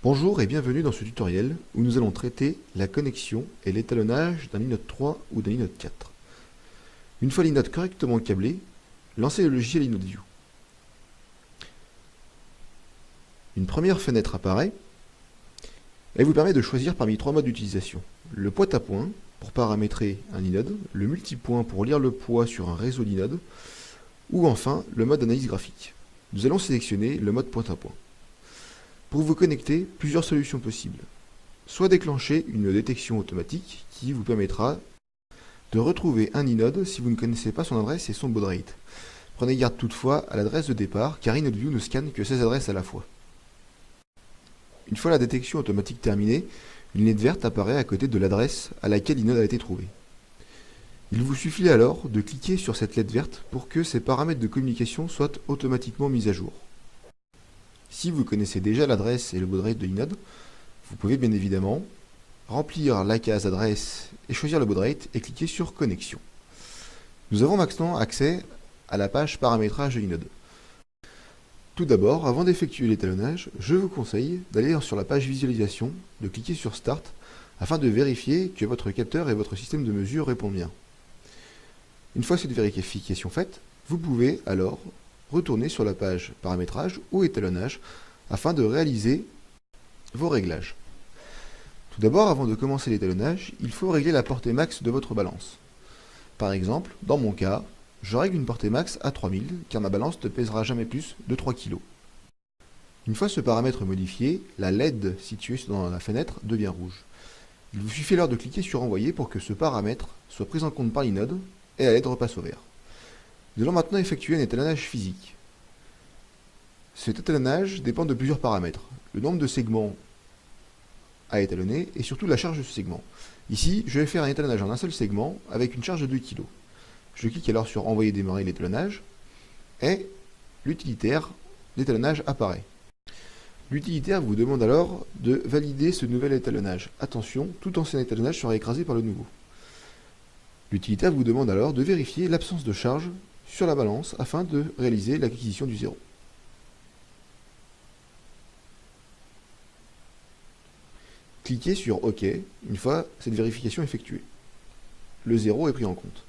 Bonjour et bienvenue dans ce tutoriel où nous allons traiter la connexion et l'étalonnage d'un iNode 3 ou d'un iNode 4. Une fois l'iNode correctement câblé, lancez le logiciel InodeView. Une première fenêtre apparaît. Elle vous permet de choisir parmi trois modes d'utilisation. Le pointe-à-point pour paramétrer un iNode, le multipoint pour lire le poids sur un réseau d'inodes, ou enfin le mode analyse graphique. Nous allons sélectionner le mode pointe-à-point. Pour vous connecter, plusieurs solutions possibles. Soit déclencher une détection automatique qui vous permettra de retrouver un iNode si vous ne connaissez pas son adresse et son baud rate. Prenez garde toutefois à l'adresse de départ car InodeView ne scanne que 16 adresses à la fois. Une fois la détection automatique terminée, une lunette verte apparaît à côté de l'adresse à laquelle l'inode a été trouvé. Il vous suffit alors de cliquer sur cette LED verte pour que ces paramètres de communication soient automatiquement mis à jour. Si vous connaissez déjà l'adresse et le baud rate de l'inode, vous pouvez bien évidemment remplir la case adresse et choisir le baud rate et cliquer sur connexion. Nous avons maintenant accès à la page paramétrage de l'inode. Tout d'abord, avant d'effectuer l'étalonnage, je vous conseille d'aller sur la page visualisation, de cliquer sur Start, afin de vérifier que votre capteur et votre système de mesure répondent bien. Une fois cette vérification faite, vous pouvez alors retourner sur la page paramétrage ou étalonnage afin de réaliser vos réglages. Tout d'abord, avant de commencer l'étalonnage, il faut régler la portée max de votre balance. Par exemple, dans mon cas, je règle une portée max à 3000 car ma balance ne pèsera jamais plus de 3 kg. Une fois ce paramètre modifié, la LED située dans la fenêtre devient rouge. Il vous suffit alors de cliquer sur envoyer pour que ce paramètre soit pris en compte par l'inode et la LED repasse au vert. Nous allons maintenant effectuer un étalonnage physique. Cet étalonnage dépend de plusieurs paramètres. Le nombre de segments à étalonner et surtout la charge de ce segment. Ici, je vais faire un étalonnage en un seul segment avec une charge de 2 kg. Je clique alors sur envoyer démarrer l'étalonnage et l'utilitaire d'étalonnage apparaît. L'utilitaire vous demande alors de valider ce nouvel étalonnage. Attention, tout ancien étalonnage sera écrasé par le nouveau. L'utilitaire vous demande alors de vérifier l'absence de charge sur la balance afin de réaliser l'acquisition du zéro. Cliquez sur OK une fois cette vérification effectuée. Le zéro est pris en compte.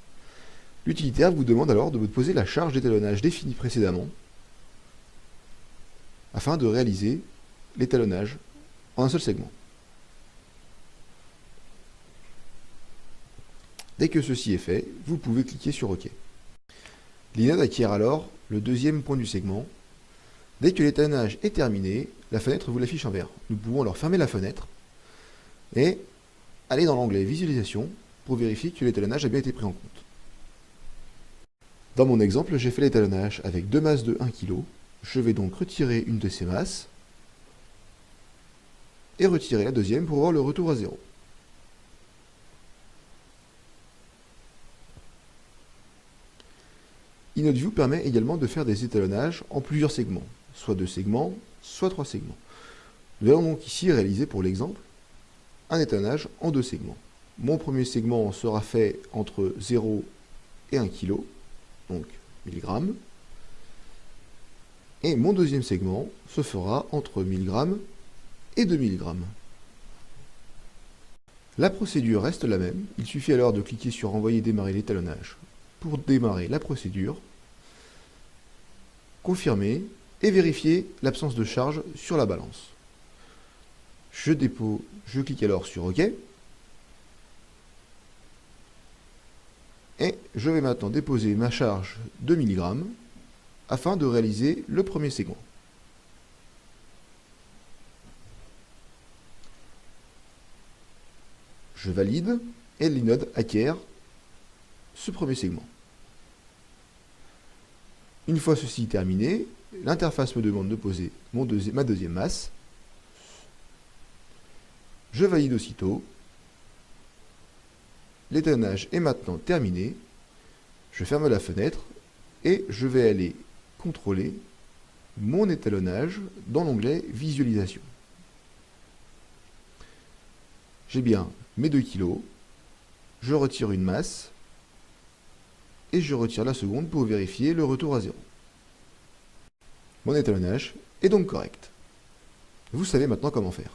L'utilitaire vous demande alors de vous poser la charge d'étalonnage définie précédemment afin de réaliser l'étalonnage en un seul segment. Dès que ceci est fait, vous pouvez cliquer sur OK. L'inode acquiert alors le deuxième point du segment. Dès que l'étalonnage est terminé, la fenêtre vous l'affiche en vert. Nous pouvons alors fermer la fenêtre et aller dans l'onglet Visualisation pour vérifier que l'étalonnage a bien été pris en compte. Dans mon exemple, j'ai fait l'étalonnage avec deux masses de 1 kg. Je vais donc retirer une de ces masses et retirer la deuxième pour voir le retour à zéro. InodeView permet également de faire des étalonnages en plusieurs segments, soit 2 segments, soit 3 segments. Nous allons donc ici réaliser pour l'exemple un étalonnage en 2 segments. Mon premier segment sera fait entre 0 et 1 kg, donc 1000 grammes. Et mon deuxième segment se fera entre 1000 grammes et 2000 grammes. La procédure reste la même, il suffit alors de cliquer sur envoyer démarrer l'étalonnage pour démarrer la procédure, confirmer et vérifier l'absence de charge sur la balance. Je clique alors sur OK. Et je vais maintenant déposer ma charge de 1000 grammes afin de réaliser le premier segment. Je valide et l'inode acquiert ce premier segment. Une fois ceci terminé, l'interface me demande de poser ma deuxième masse. Je valide aussitôt. L'étalonnage est maintenant terminé. Je ferme la fenêtre et je vais aller contrôler mon étalonnage dans l'onglet Visualisation. J'ai bien mes 2 kg. Je retire une masse et je retire la seconde pour vérifier le retour à zéro. Mon étalonnage est donc correct. Vous savez maintenant comment faire.